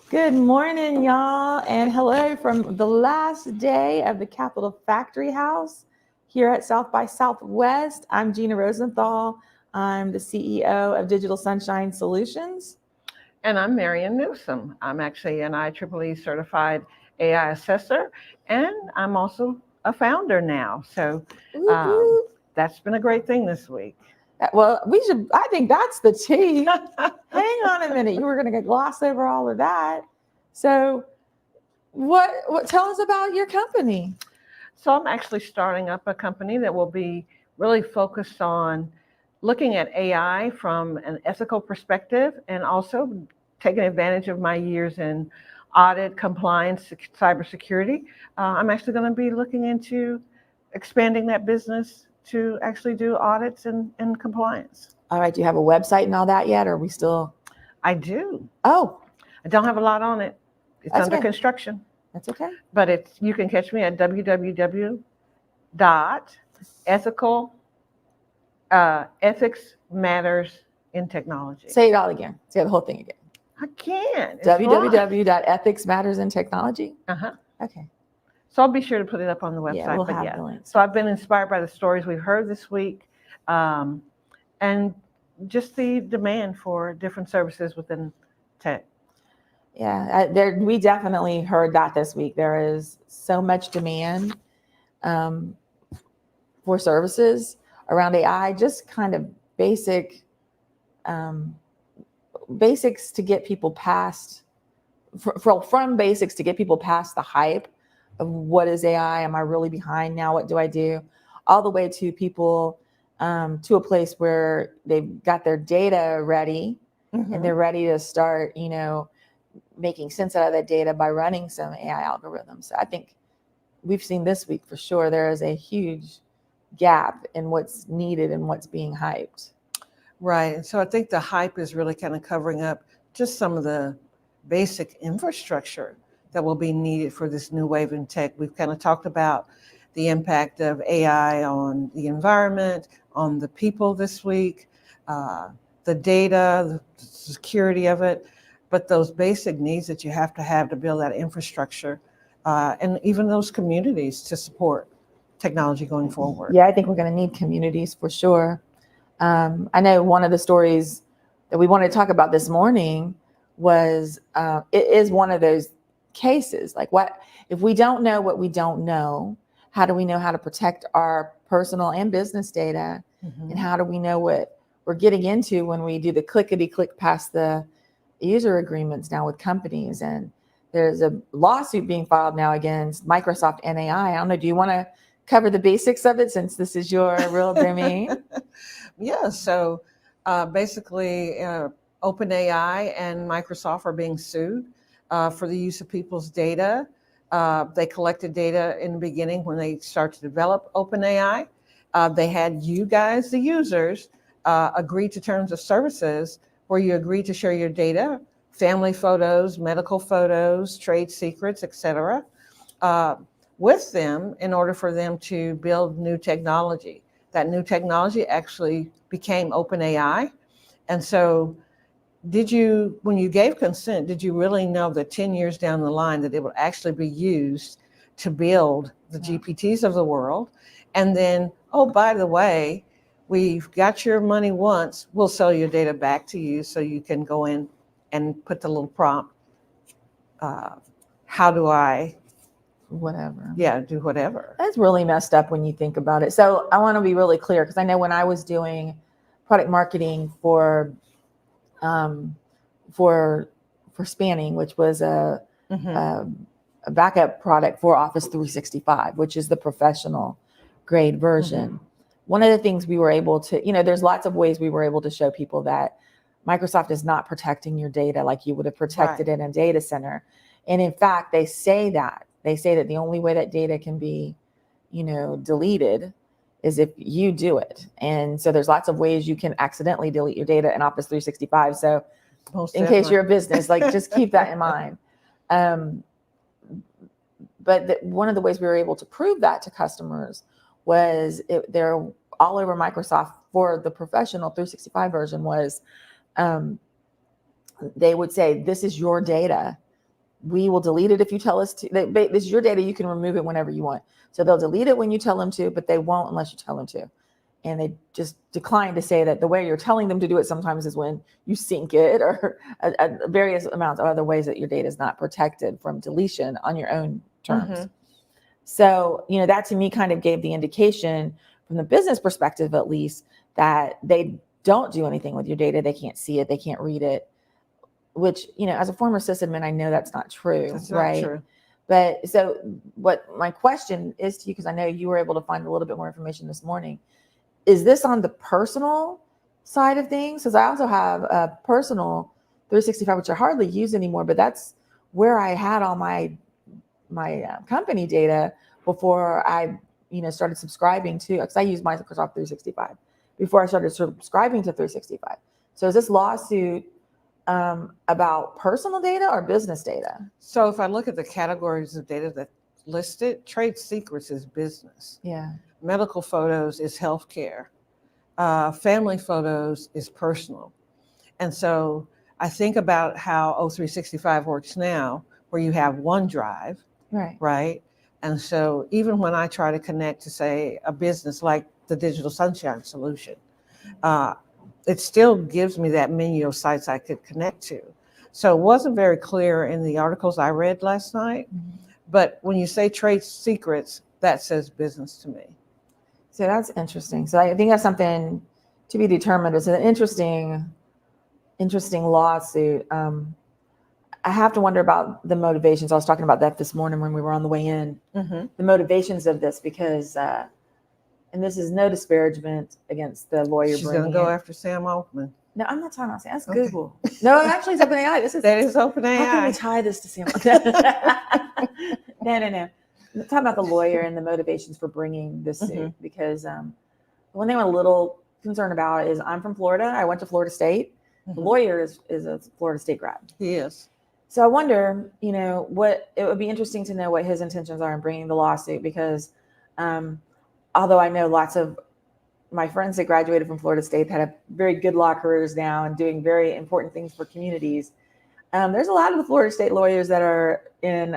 Good morning, y'all, and hello from the last day of the Capitol Factory House here at South by Southwest. I'm Gina Rosenthal. I'm the CEO of Digital Sunshine Solutions. And I'm Marion Newsom. I'm actually an IEEE certified AI assessor, and I'm also a founder now. So that's been a great thing this week. Well, I think that's the tea. Hang on a minute. You were going to gloss over all of that. So what tell us about your company? So I'm actually starting up a company that will be really focused on looking at AI from an ethical perspective and also taking advantage of my years in audit, compliance, cybersecurity. I'm actually going to be looking into expanding that business to actually do audits and compliance. All right. Do you have a website and all that yet? Or are we still? I do. Oh. I don't have a lot on it. It's under construction. That's okay. But you can catch me at ethics matters in technology. Say it all again. Say the whole thing again. I can't. www.ethicsmattersinTechnology. Okay. So I'll be sure to put it up on the website. Yeah, we'll have the links. So I've been inspired by the stories we've heard this week, and just the demand for different services within tech. Yeah, we definitely heard that this week. There is so much demand for services around AI, just kind of basics to get people past, from basics to get people past the hype of what is AI? Am I really behind now? What do I do? All the way to people to a place where they've got their data ready and they're ready to start, making sense out of that data by running some AI algorithms. So I think we've seen this week for sure there is a huge gap in what's needed and what's being hyped. Right. And so I think the hype is really kind of covering up just some of the basic infrastructure that will be needed for this new wave in tech. We've kind of talked about the impact of AI on the environment, on the people this week, the data, the security of it, but those basic needs that you have to build that infrastructure, and even those communities to support technology going forward. Yeah, I think we're going to need communities for sure. I know one of the stories that we wanted to talk about this morning was, it is one of those cases, like what, if we don't know what we don't know, how do we know how to protect our personal and business data? And how do we know what we're getting into when we do the clickety-click past the user agreements now with companies? And there's a lawsuit being filed now against Microsoft and AI. I don't know, do you want to cover the basics of it since this is your real domain? Yeah, so basically OpenAI and Microsoft are being sued for the use of people's data. They collected data in the beginning when they started to develop OpenAI. They had you guys, the users, agree to terms of services where you agree to share your data, family photos, medical photos, trade secrets, etc., with them in order for them to build new technology. That new technology actually became OpenAI. And so when you gave consent, did you really know that 10 years down the line that it would actually be used to build the GPTs of the world? And then, oh, by the way, we've got your money once, we'll sell your data back to you so you can go in and put the little prompt, how do I whatever. Yeah, do whatever. That's really messed up when you think about it. So I want to be really clear, because I know when I was doing product marketing for Spanning, which was a backup product for Office 365, which is the professional grade version. One of the things we were able to, there's lots of ways we were able to show people that Microsoft is not protecting your data like you would have protected it in a data center. And in fact, they say that the only way that data can be, deleted is if you do it. And so there's lots of ways you can accidentally delete your data in Office 365. So in case you're a business, just keep that in mind. But one of the ways we were able to prove that to customers was they're all over Microsoft for the professional 365 version was, they would say, this is your data. we will delete it if you tell us to. This is your data. You can remove it whenever you want. So they'll delete it when you tell them to, but they won't unless you tell them to. And they just decline to say that the way you're telling them to do it sometimes is when you sync it, or various amounts of other ways that your data is not protected from deletion on your own terms. So, that to me kind of gave the indication from the business perspective, at least, that they don't do anything with your data. They can't see it. They can't read it, which, as a former sysadmin, I know that's not true. That's right? Not true. But so what my question is to you, because I know you were able to find a little bit more information this morning, is this on the personal side of things? Because I also have a personal 365, which I hardly use anymore, but that's where I had all my company data before I started subscribing to, because I use Microsoft 365 before I started subscribing to 365. So is this lawsuit about personal data or business data? So if I look at the categories of data that listed, trade secrets is business. Yeah. Medical photos is healthcare. Family photos is personal. And so I think about how O365 works now, where you have OneDrive, right? And so even when I try to connect to, say, a business like the Digital Sunshine Solution, it still gives me that menu of sites I could connect to. So it wasn't very clear in the articles I read last night, but when you say trade secrets, that says business to me. So that's interesting. So I think that's something to be determined. It's an interesting lawsuit. I have to wonder about the motivations. I was talking about that this morning when we were on the way in. The motivations of this, because, and this is no disparagement against the lawyer. She's going to go after Sam Altman. No, I'm not talking about Sam. That's Google. No, actually, it's OpenAI. That is OpenAI. How can we tie this to Sam? No. I'm talking about the lawyer and the motivations for bringing this suit, because one thing I'm a little concerned about is I'm from Florida. I went to Florida State. The lawyer is a Florida State grad. He is. So I wonder, what it would be interesting to know what his intentions are in bringing the lawsuit, because although I know lots of my friends that graduated from Florida State that have very good law careers now and doing very important things for communities, there's a lot of the Florida State lawyers that are in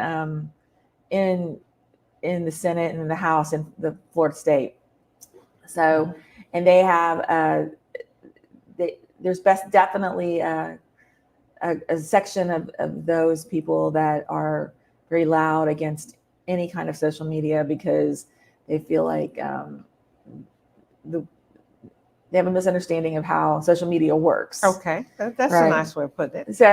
the Senate and in the House in the Florida State. So, and they have there's definitely a section of those people that are very loud against any kind of social media, because they feel like they have a misunderstanding of how social media works. Okay, that's a nice way of putting it. So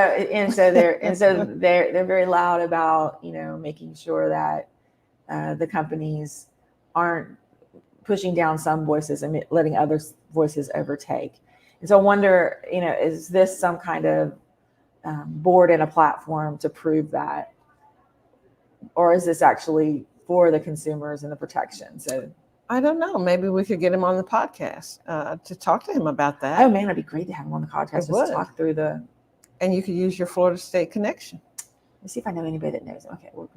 they're very loud about making sure that the companies aren't pushing down some voices and letting other voices overtake. And so I wonder, is this some kind of board and a platform to prove that, or is this actually for the consumers and the protection? So I don't know. Maybe we could get him on the podcast to talk to him about that. Oh man, it'd be great to have him on the podcast just to talk through the. And you could use your Florida State connection. Let's see if I know anybody that knows. Okay, we're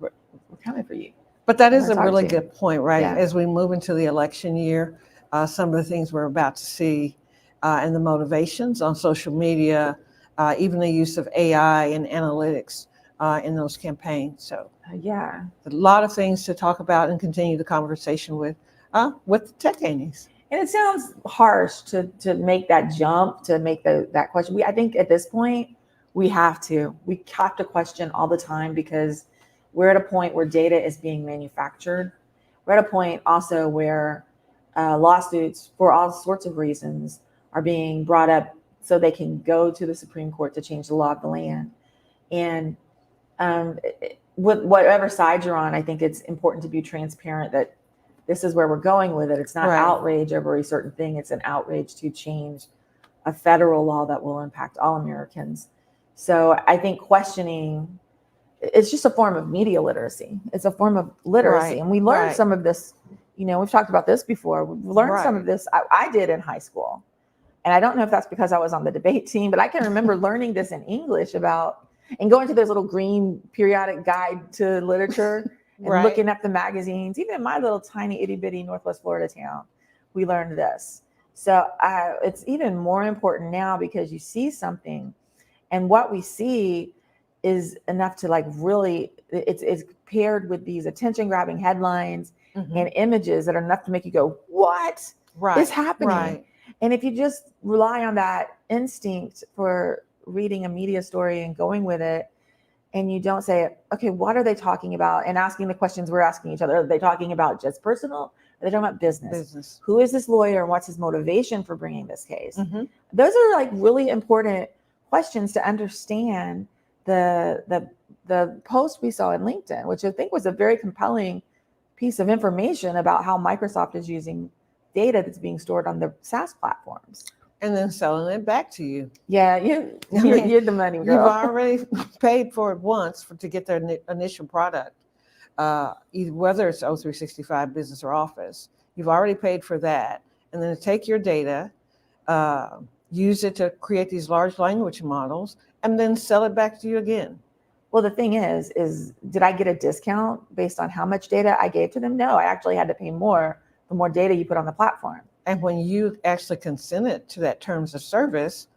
coming for you. But that is a really good point, right? Yeah. As we move into the election year, some of the things we're about to see and the motivations on social media, even the use of AI and analytics in those campaigns. So yeah, a lot of things to talk about and continue the conversation with the tech Aunties. And it sounds harsh to make that jump, to make that question. I think at this point we have to question all the time, because we're at a point where data is being manufactured. We're at a point also where lawsuits for all sorts of reasons are being brought up so they can go to the Supreme Court to change the law of the land. And with whatever side you're on, I think it's important to be transparent that this is where we're going with it. It's not outrage over a certain thing. It's an outrage to change a federal law that will impact all Americans. So I think questioning, it's just a form of media literacy. It's a form of literacy. And we learned some of this, we've talked about this before. We've learned some of this. I did in high school. And I don't know if that's because I was on the debate team, but I can remember learning this in English and going to those little green periodic guide to literature and looking up the magazines. Even in my little tiny itty bitty Northwest Florida town, we learned this. So it's even more important now, because you see something, and what we see is enough to like really, it's paired with these attention grabbing headlines and images that are enough to make you go, what is happening? Right. And if you just rely on that instinct for reading a media story and going with it, and you don't say, okay, what are they talking about? And asking the questions we're asking each other. Are they talking about just personal? Are they talking about business? Who is this lawyer and what's his motivation for bringing this case? Those are like really important questions to understand the post we saw in LinkedIn, which I think was a very compelling piece of information about how Microsoft is using data that's being stored on the SaaS platforms. And then selling it back to you. Yeah, you're the money girl. You've already paid for it once to get their initial product, whether it's O365 Business or Office. You've already paid for that. And then to take your data, use it to create these large language models, and then sell it back to you again. Well, the thing is did I get a discount based on how much data I gave to them? No, I actually had to pay more the more data you put on the platform. And when you actually consented to that terms of service,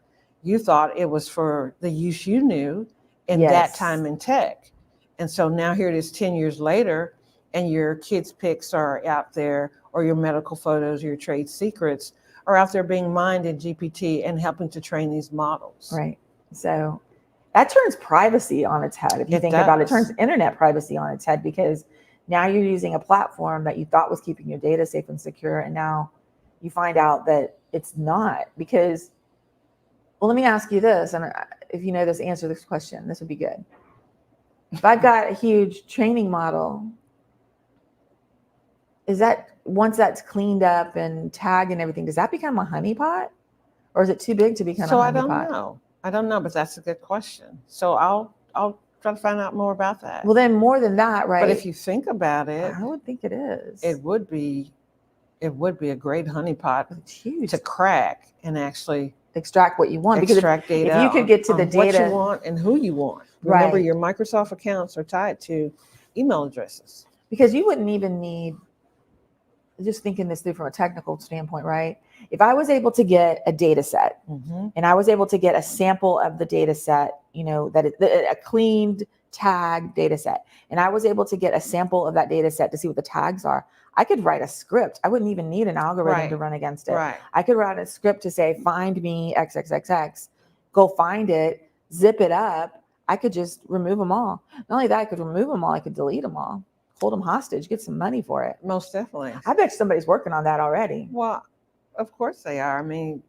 you thought it was for the use you knew in that time in tech. And so now here it is 10 years later, and your kids' pics are out there, or your medical photos, your trade secrets are out there being mined in GPT and helping to train these models. Right. So that turns privacy on its head. If you think about it, it turns internet privacy on its head, because now you're using a platform that you thought was keeping your data safe and secure, and now you find out that it's not. Because, well, let me ask you this, and if you know this, answer this question. This would be good. If I've got a huge training model, is that, once that's cleaned up and tagged and everything, does that become a honeypot, or is it too big to become a honeypot? I don't know, but that's a good question. So I'll try to find out more about that. Well, then more than that, right? But if you think about it, I would think it is. It would be a great honeypot. It's huge to crack and actually extract what you want. Extract data. If you could get to the data, what you want and who you want. Remember, your Microsoft accounts are tied to email addresses. Because you wouldn't even need, just thinking this through from a technical standpoint, right? If I was able to get a data set and I was able to get a sample of the data set, a cleaned tag data set, and I was able to get a sample of that data set to see what the tags are, I could write a script. I wouldn't even need an algorithm to run against it. Right. I could write a script to say, find me XXXX, go find it, zip it up. I could just remove them all. Not only that, I could remove them all, I could delete them all, hold them hostage, get some money for it. Most definitely. I bet somebody's working on that already. Well, of course they are. I mean,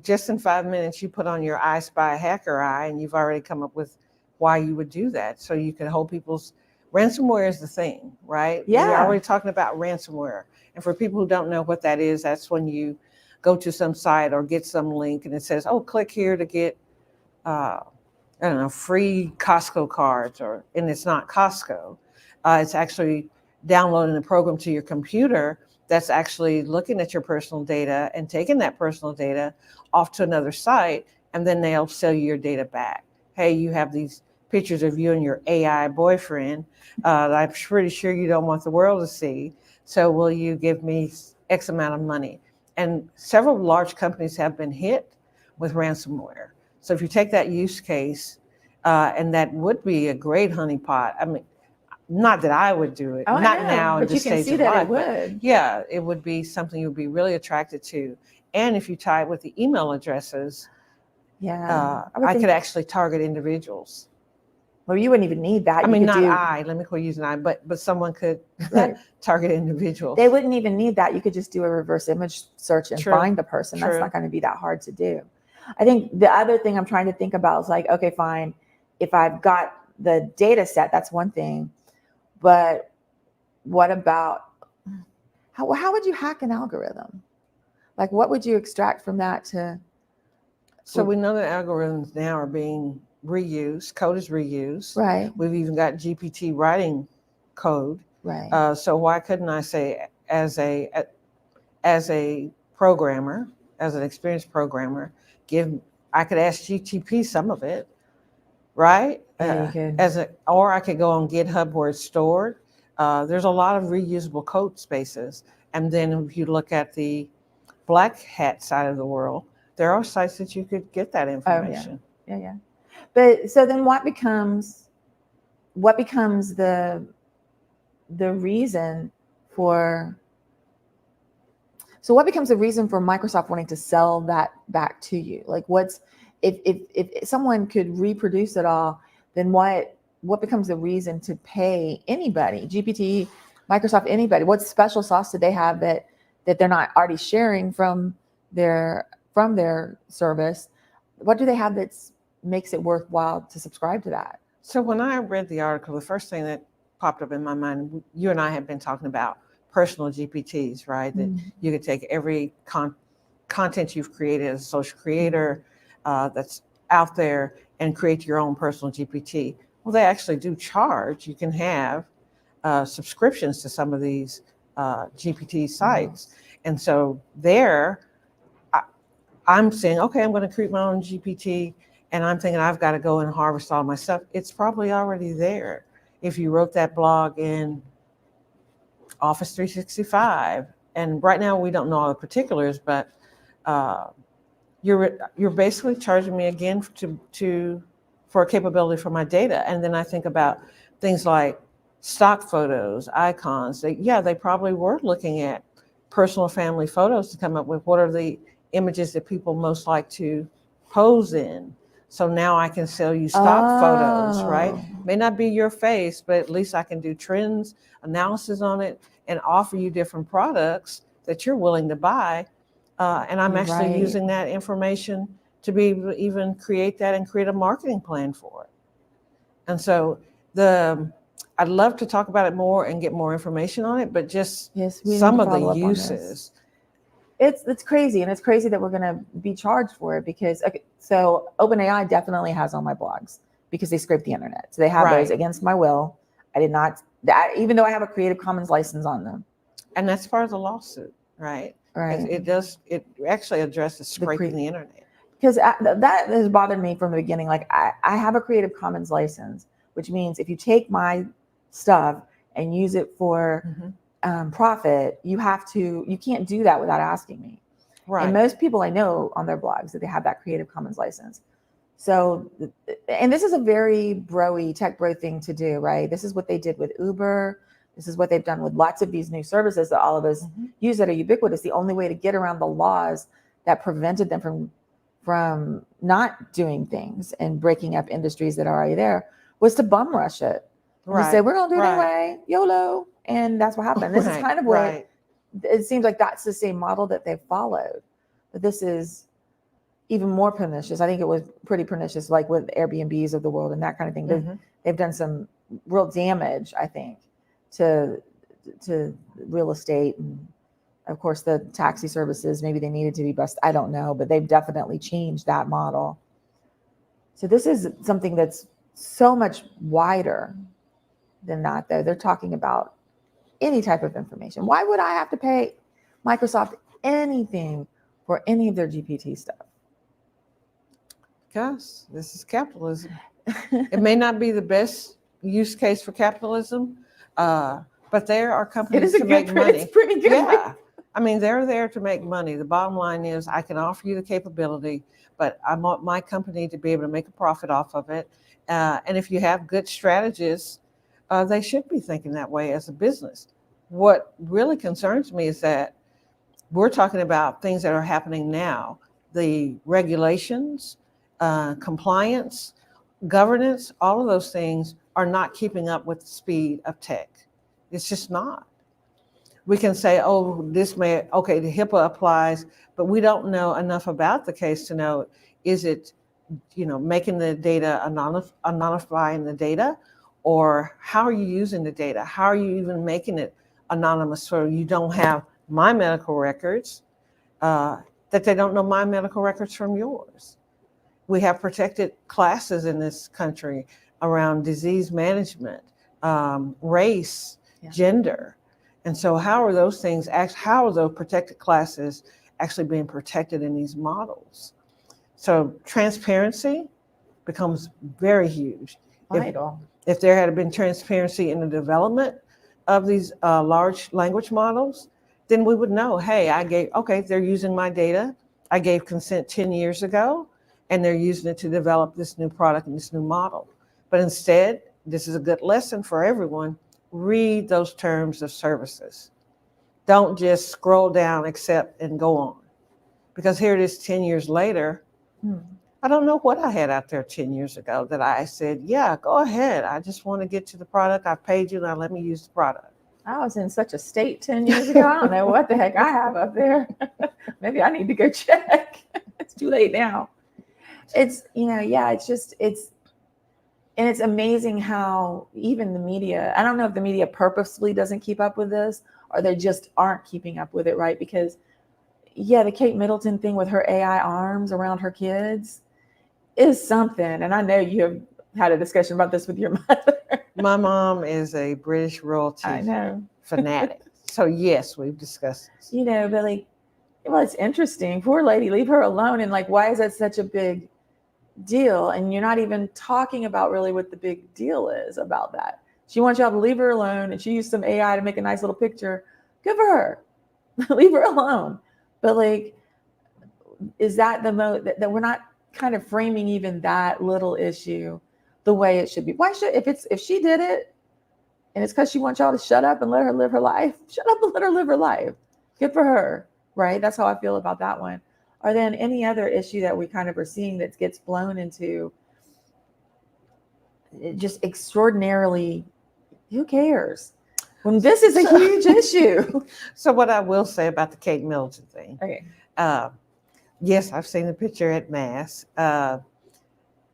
just in 5 minutes, you put on your I Spy hacker eye, and you've already come up with why you would do that. So you can hold people's ransomware is the thing, right? Yeah. We're already talking about ransomware. And for people who don't know what that is, that's when you go to some site or get some link and it says, oh, click here to get, free Costco cards, and it's not Costco. It's actually downloading a program to your computer that's actually looking at your personal data and taking that personal data off to another site, and then they'll sell you your data back. Hey, you have these pictures of you and your AI boyfriend that I'm pretty sure you don't want the world to see. So will you give me X amount of money? And several large companies have been hit with ransomware. So if you take that use case, and that would be a great honeypot. I mean, not that I would do it, not now in this stage of life, but yeah, it would be something you would be really attracted to. And if you tie it with the email addresses, I could actually target individuals. Well, you wouldn't even need that. I mean, let me quit using I, but someone could target individuals. They wouldn't even need that. You could just do a reverse image search and find the person. That's not going to be that hard to do. I think the other thing I'm trying to think about is like, okay, fine. If I've got the data set, that's one thing. But what about, how would you hack an algorithm? Like, what would you extract from that to? So we know that algorithms now are being reused. Code is reused. Right. We've even got GPT writing code. Right. So why couldn't I say, as a programmer, as an experienced programmer, I could ask GTP some of it, right? Yeah, you could. Or I could go on GitHub where it's stored. There's a lot of reusable code spaces. And then if you look at the black hat side of the world, there are sites that you could get that information. Oh, yeah. But so then what becomes the reason for what becomes the reason for Microsoft wanting to sell that back to you? Like what's if someone could reproduce it all, then what becomes the reason to pay anybody, GPT, Microsoft, anybody? What special sauce do they have that they're not already sharing from their service? What do they have that makes it worthwhile to subscribe to that? So when I read the article, the first thing that popped up in my mind, you and I have been talking about personal GPTs, right? That you could take every content you've created as a social creator that's out there and create your own personal GPT. Well, they actually do charge. You can have subscriptions to some of these GPT sites. And so there, I'm saying, okay, I'm going to create my own GPT. And I'm thinking I've got to go and harvest all my stuff. It's probably already there. If you wrote that blog in Office 365, and right now we don't know all the particulars, but you're basically charging me again for a capability for my data. And then I think about things like stock photos, icons. They probably were looking at personal family photos to come up with what are the images that people most like to pose in. So now I can sell you stock photos, right? May not be your face, but at least I can do trends analysis on it and offer you different products that you're willing to buy. And I'm actually using that information to be able to even create that and create a marketing plan for it. And so I'd love to talk about it more and get more information on it, but just some of the uses. It's crazy, and it's crazy that we're going to be charged for it because so OpenAI definitely has on my blogs because they scrape the internet. So they have those against my will. I did not, even though I have a Creative Commons license on them. And that's part of the lawsuit, right? Right. It actually addresses scraping the internet. Because that has bothered me from the beginning. Like I have a Creative Commons license, which means if you take my stuff and use it for profit, you can't do that without asking me. Right. And most people I know on their blogs that they have that Creative Commons license. So, and this is a very tech bro thing to do, right? This is what they did with Uber. This is what they've done with lots of these new services that all of us use that are ubiquitous. The only way to get around the laws that prevented them from not doing things and breaking up industries that are already there was to bum rush it. Right. Say, we're going to do it anyway, YOLO. And that's what happened. This is kind of what it seems like that's the same model that they've followed. But this is even more pernicious. I think it was pretty pernicious, like with Airbnbs of the world and that kind of thing. They've done some real damage, I think, to real estate. And of course, the taxi services, maybe they needed to be busted. I don't know, but they've definitely changed that model. So this is something that's so much wider than that, though. They're talking about any type of information. Why would I have to pay Microsoft anything for any of their GPT stuff? Because this is capitalism. It may not be the best use case for capitalism, but there are companies to make money. It's pretty good. Yeah. I mean, they're there to make money. The bottom line is I can offer you the capability, but I want my company to be able to make a profit off of it. And if you have good strategists, they should be thinking that way as a business. What really concerns me is that we're talking about things that are happening now. The regulations, compliance, governance, all of those things are not keeping up with the speed of tech. It's just not. We can say, oh, the HIPAA applies, but we don't know enough about the case to know, is it, making the data, anonymifying the data, or how are you using the data? How are you even making it anonymous so you don't have my medical records, that they don't know my medical records from yours? We have protected classes in this country around disease management, race, gender. And so how are those protected classes actually being protected in these models? So transparency becomes very huge. Vital. If there had been transparency in the development of these large language models, then we would know, hey, they're using my data. I gave consent 10 years ago, and they're using it to develop this new product and this new model. But instead, this is a good lesson for everyone. Read those terms of services. Don't just scroll down, accept, and go on. Because here it is 10 years later. I don't know what I had out there 10 years ago that I said, yeah, go ahead. I just want to get to the product. I paid you. Now let me use the product. I was in such a state 10 years ago. I don't know what the heck I have up there. Maybe I need to go check. It's too late now. It's, and it's amazing how even the media, I don't know if the media purposely doesn't keep up with this or they just aren't keeping up with it, right? Because the Kate Middleton thing with her AI arms around her kids is something. And I know you have had a discussion about this with your mother. My mom is a British royalty fanatic. So yes, we've discussed this. But it's interesting. Poor lady, leave her alone. And why is that such a big deal? And you're not even talking about really what the big deal is about that. She wants y'all to leave her alone, and she used some AI to make a nice little picture. Good for her. Leave her alone. But is that the that we're not kind of framing even that little issue the way it should be? Why should, if she did it and it's because she wants y'all to shut up and let her live her life, shut up and let her live her life. Good for her, right? That's how I feel about that one. Or then any other issue that we kind of are seeing that gets blown into just extraordinarily, who cares? When this is a huge issue. So what I will say about the Kate Middleton thing. Okay. Yes, I've seen the picture at Mass. What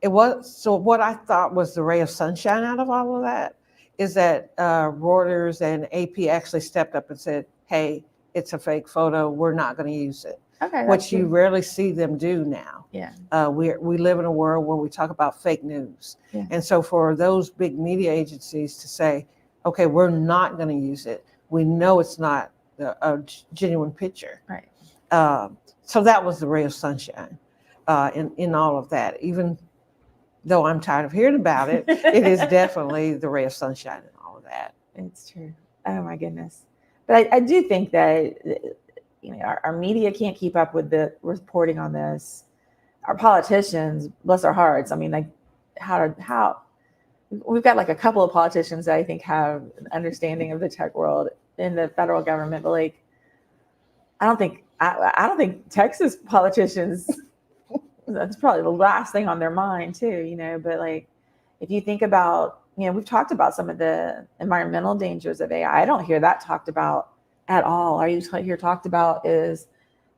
I thought was the ray of sunshine out of all of that is that Reuters and AP actually stepped up and said, hey, it's a fake photo. We're not going to use it. Okay. Which you rarely see them do now. Yeah. We live in a world where we talk about fake news. Yeah. And so for those big media agencies to say, okay, we're not going to use it. We know it's not a genuine picture. Right. So that was the ray of sunshine in all of that. Even though I'm tired of hearing about it, it is definitely the ray of sunshine in all of that. It's true. Oh my goodness. But I do think that our media can't keep up with the reporting on this. Our politicians, bless their hearts. I mean, how we've got a couple of politicians that I think have an understanding of the tech world in the federal government, but I don't think Texas politicians, that's probably the last thing on their mind too, but if you think about, we've talked about some of the environmental dangers of AI. I don't hear that talked about at all. All you hear talked about is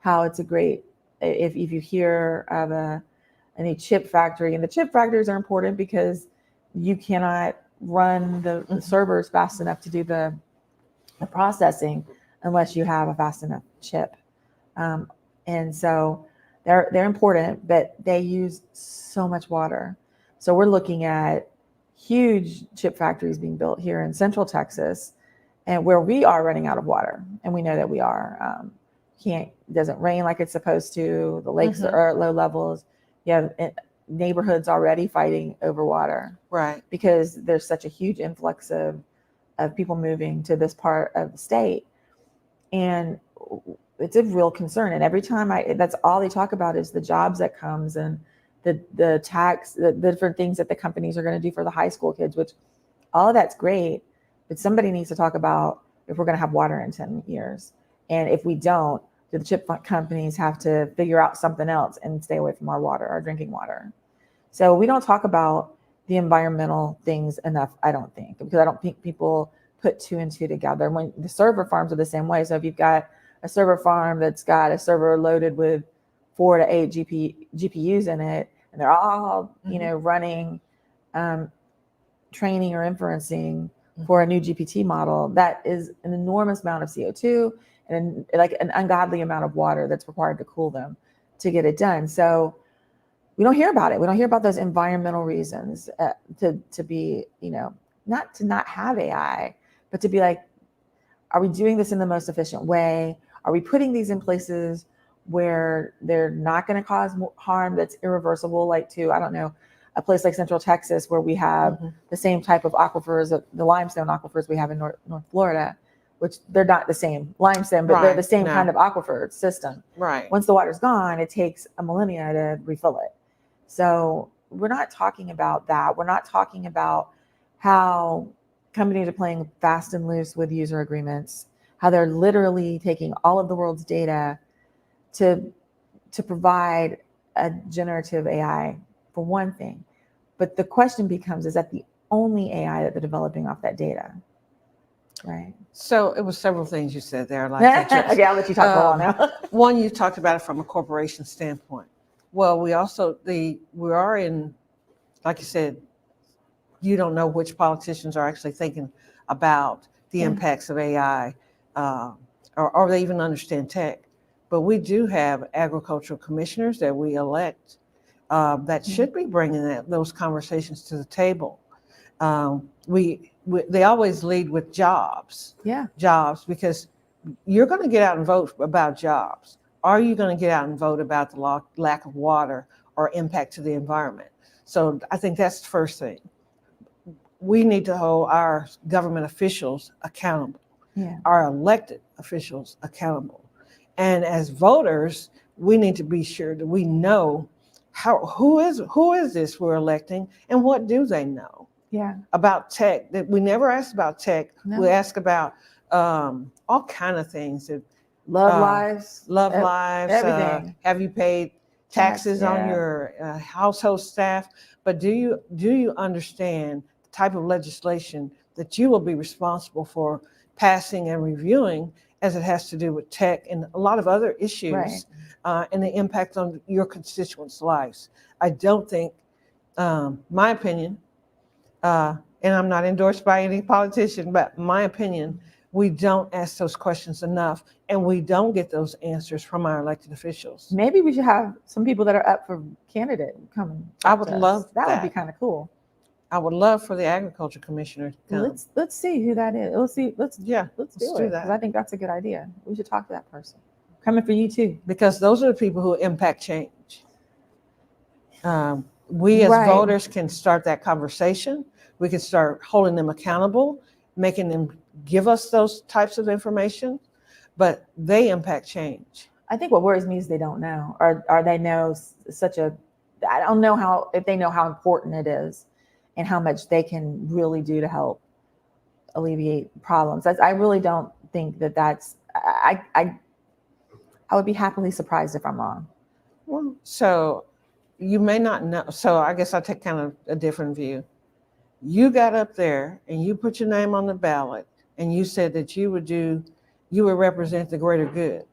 how it's a great, if you hear of a new chip factory, and the chip factories are important because you cannot run the servers fast enough to do the processing unless you have a fast enough chip. And so they're important, but they use so much water. So we're looking at huge chip factories being built here in Central Texas, and where we are running out of water, and we know that we are. Doesn't rain like it's supposed to. The lakes are at low levels. You have neighborhoods already fighting over water, right? Because there's such a huge influx of people moving to this part of the state, and it's a real concern. And every time that's all they talk about is the jobs that comes and the tax, the different things that the companies are going to do for the high school kids, which all of that's great. But somebody needs to talk about if we're going to have water in 10 years. And if we don't, do the chip companies have to figure out something else and stay away from our water, our drinking water? So we don't talk about the environmental things enough, I don't think, because I don't think people put two and two together. When the server farms are the same way. So if you've got a server farm that's got a server loaded with 4 to 8 GPUs in it, and they're all, running training or inferencing for a new GPT model, that is an enormous amount of CO2 and an ungodly amount of water that's required to cool them to get it done. So we don't hear about it. We don't hear about those environmental reasons to be, not to not have AI, but to be are we doing this in the most efficient way? Are we putting these in places where they're not going to cause harm that's irreversible, I don't know, a place like Central Texas where we have the same type of aquifers, the limestone aquifers we have in North Florida, which they're not the same limestone, but they're the same kind of aquifer system. Right. Once the water's gone, it takes a millennia to refill it. So we're not talking about that. We're not talking about how companies are playing fast and loose with user agreements, how they're literally taking all of the world's data to provide a generative AI for one thing. But the question becomes, is that the only AI that they're developing off that data? Right. So it was several things you said there. Like Okay, I'll let you talk for a while now. One, you talked about it from a corporation standpoint. Well, we are in, like you said, you don't know which politicians are actually thinking about the impacts of AI, or they even understand tech. But we do have agricultural commissioners that we elect that should be bringing those conversations to the table. They always lead with jobs. Yeah. Jobs, because you're going to get out and vote about jobs. Are you going to get out and vote about the lack of water or impact to the environment? So I think that's the first thing. We need to hold our government officials accountable, our elected officials accountable. And as voters, we need to be sure that we know who is this we're electing and what do they know about tech. That we never ask about tech. No. We ask about all kind of things. Love lives. Everything. Have you paid taxes on your household staff? But do you understand the type of legislation that you will be responsible for passing and reviewing, as it has to do with tech and a lot of other issues, and the impact on your constituents' lives? I don't think, my opinion, and I'm not endorsed by any politician, but my opinion, we don't ask those questions enough, and we don't get those answers from our elected officials. Maybe we should have some people that are up for candidate come. I would love that. That would be kind of cool. I would love for the agriculture commissioner to come. Let's see who that is. Let's do it, that. Because I think that's a good idea. We should talk to that person. Coming for you too. Because those are the people who impact change. We as voters can start that conversation. We can start holding them accountable, making them give us those types of information, but they impact change. I think what worries me is they don't know, or they know I don't know if they know how important it is and how much they can really do to help alleviate problems. I really don't think that's, I would be happily surprised if I'm wrong. Well, so you may not know. So I guess I'll take kind of a different view. You got up there and you put your name on the ballot and you said that you would represent the greater good.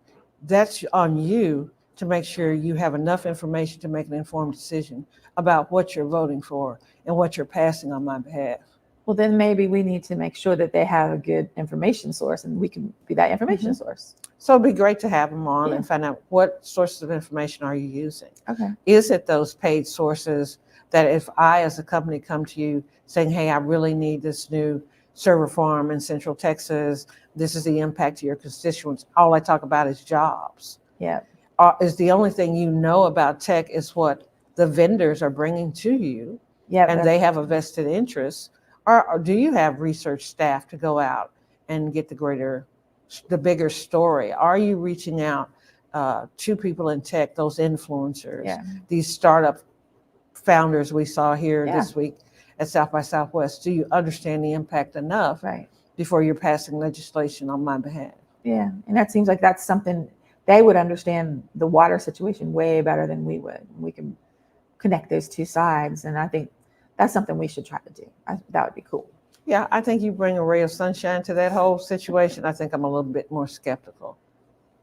That's on you to make sure you have enough information to make an informed decision about what you're voting for and what you're passing on my behalf. Well, then maybe we need to make sure that they have a good information source and we can be that information source. So it'd be great to have them on and find out what sources of information are you using. Okay. Is it those paid sources that if I as a company come to you saying, hey, I really need this new server farm in Central Texas, this is the impact to your constituents, all I talk about is jobs. Yeah. Is the only thing you know about tech is what the vendors are bringing to you, and they have a vested interest, or do you have research staff to go out and get the bigger story? Are you reaching out to people in tech, those influencers, these startup founders we saw here this week at South by Southwest? Do you understand the impact enough before you're passing legislation on my behalf? Yeah, and that seems like that's something they would understand the water situation way better than we would. We can connect those two sides, and I think that's something we should try to do. That would be cool. Yeah, I think you bring a ray of sunshine to that whole situation. I think I'm a little bit more skeptical.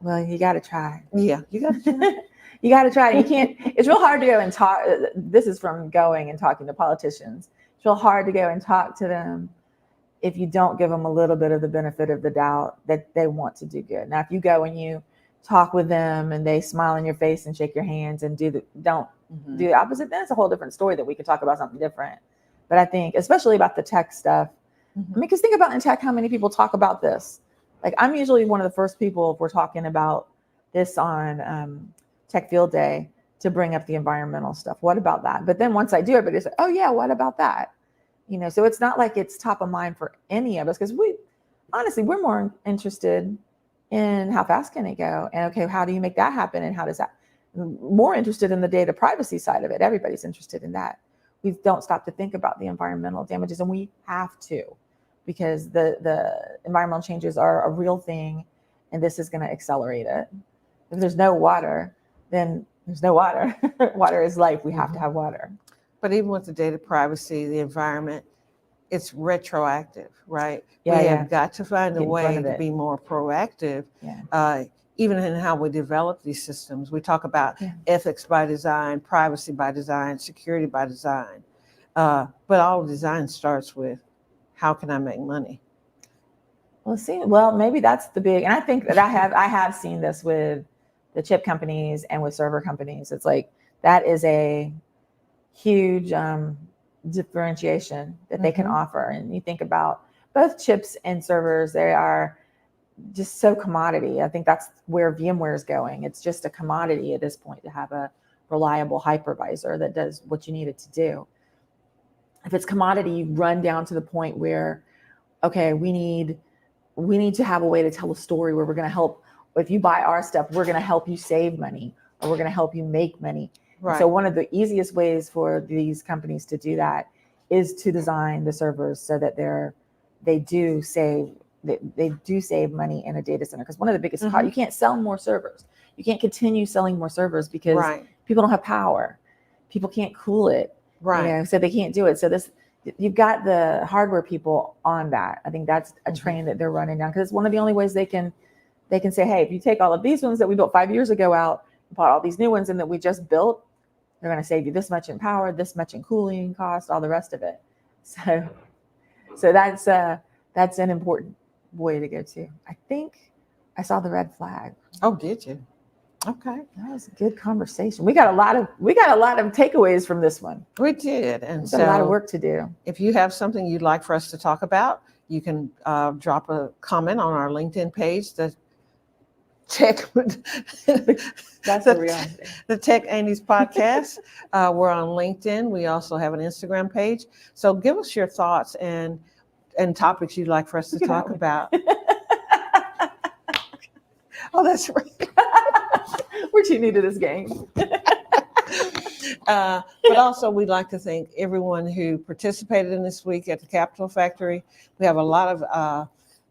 Well, you got to try. Yeah, you got to try. You got to try. You can't. It's real hard to go and talk. This is from going and talking to politicians. It's real hard to go and talk to them if you don't give them a little bit of the benefit of the doubt that they want to do good. Now, if you go and you talk with them and they smile in your face and shake your hands and don't do the opposite, then it's a whole different story that we could talk about something different. But I think, especially about the tech stuff, I mean, because think about in tech, how many people talk about this. Like, I'm usually one of the first people, if we're talking about this on Tech Field Day, to bring up the environmental stuff. What about that? But then once I do, everybody's like, oh yeah, what about that? So it's not like it's top of mind for any of us, because we're more interested in how fast can it go? And okay, how do you make that happen? And how does that? more interested in the data privacy side of it. Everybody's interested in that. We don't stop to think about the environmental damages, and we have to, because the environmental changes are a real thing, and this is going to accelerate it. If there's no water, then there's no water. Water is life. We have to have water. But even with the data privacy, the environment, it's retroactive, right? Yeah, we have got to find a Get in front way of to it. be more proactive, Yeah. even in how we develop these systems. We talk about Yeah. ethics by design, privacy by design, security by design. But all design starts with, how can I make money? Well, maybe that's the big, and I think that I have seen this with the chip companies and with server companies. It's like that is a huge differentiation that they can offer. And you think about both chips and servers, they are just so commodity. I think that's where VMware is going. It's just a commodity at this point to have a reliable hypervisor that does what you need it to do. If it's commodity, you run down to the point where, okay, we need to have a way to tell a story where we're going to help. If you buy our stuff, we're going to help you save money, or we're going to help you make money. Right. So one of the easiest ways for these companies to do that is to design the servers so that they do save money in a data center. Because one of the biggest costs, you can't sell more servers. You can't continue selling more servers because people don't have power. People can't cool it. Right. So they can't do it. So you've got the hardware people on that. I think that's a train that they're running down, because it's one of the only ways they can say, hey, if you take all of these ones that we built 5 years ago out, bought all these new ones and that we just built, they're going to save you this much in power, this much in cooling cost, all the rest of it. So that's an important way to go to. I think I saw the red flag. Oh, did you? Okay, that was a good conversation. We got a lot of takeaways from this one. We did, and so a lot of work to do. If you have something you'd like for us to talk about, you can drop a comment on our LinkedIn page. The Tech, that's the reality. The Tech Aunties podcast. We're on LinkedIn. We also have an Instagram page. So give us your thoughts and topics you'd like for us to talk about. Oh, that's right. We're too new to this game. But also, we'd like to thank everyone who participated in this week at the Capital Factory. We have a lot of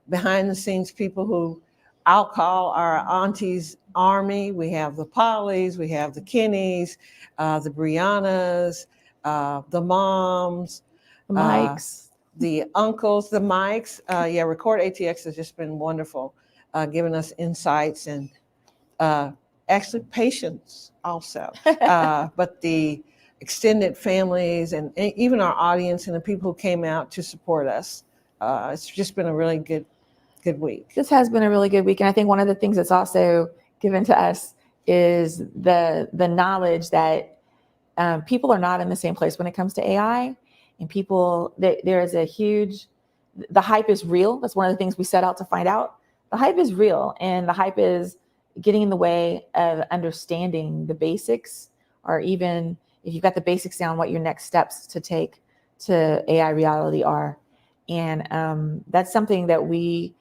behind-the-scenes people who I'll call our Aunties Army. We have the Pollys, we have the Kennys, the Briannas, the moms, the Mikes, the uncles, the Mikes. Record ATX has just been wonderful, giving us insights and actually patience also. But the extended families and even our audience and the people who came out to support us. It's just been a really good week. This has been a really good week. And I think one of the things that's also given to us is the knowledge that people are not in the same place when it comes to AI. And there is the hype is real. That's one of the things we set out to find out. The hype is real, and the hype is getting in the way of understanding the basics, or even if you've got the basics down, what your next steps to take to AI reality are. And that's something that we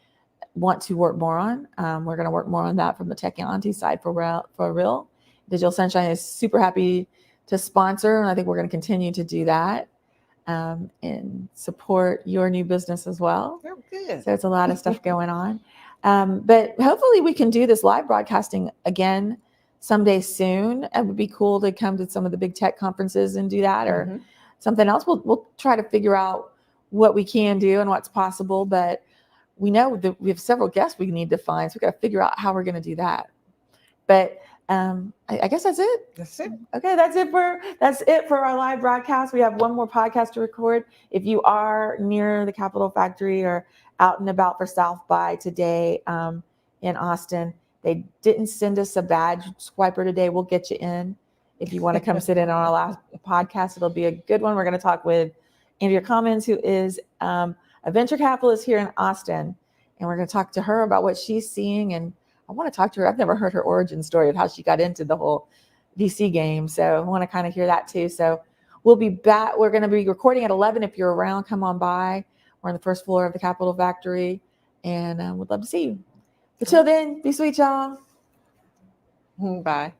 want to work more on. We're going to work more on that from the Tech Auntie side for real. Digital Sunshine is super happy to sponsor, and I think we're going to continue to do that and support your new business as well. Oh, good. So it's a lot of stuff going on. But hopefully we can do this live broadcasting again someday soon. It would be cool to come to some of the big tech conferences and do that, or something else. We'll try to figure out what we can do and what's possible, but we know that we have several guests we need to find, so we got to figure out how we're going to do that. But I guess that's it. That's it. Okay, that's it for our live broadcast. We have one more podcast to record. If you are near the Capital Factory or out and about for South by today in Austin, they didn't send us a badge swiper today. We'll get you in if you want to come sit in on our last podcast. It'll be a good one. We're going to talk with Andrea Commons, who is a venture capitalist here in Austin, and we're going to talk to her about what she's seeing. And I want to talk to her. I've never heard her origin story of how she got into the whole VC game, so I want to kind of hear that too. So we'll be back. We're going to be recording at 11. If you're around, come on by. We're on the first floor of the Capital Factory, and we'd love to see you. But till then, be sweet, y'all. Bye.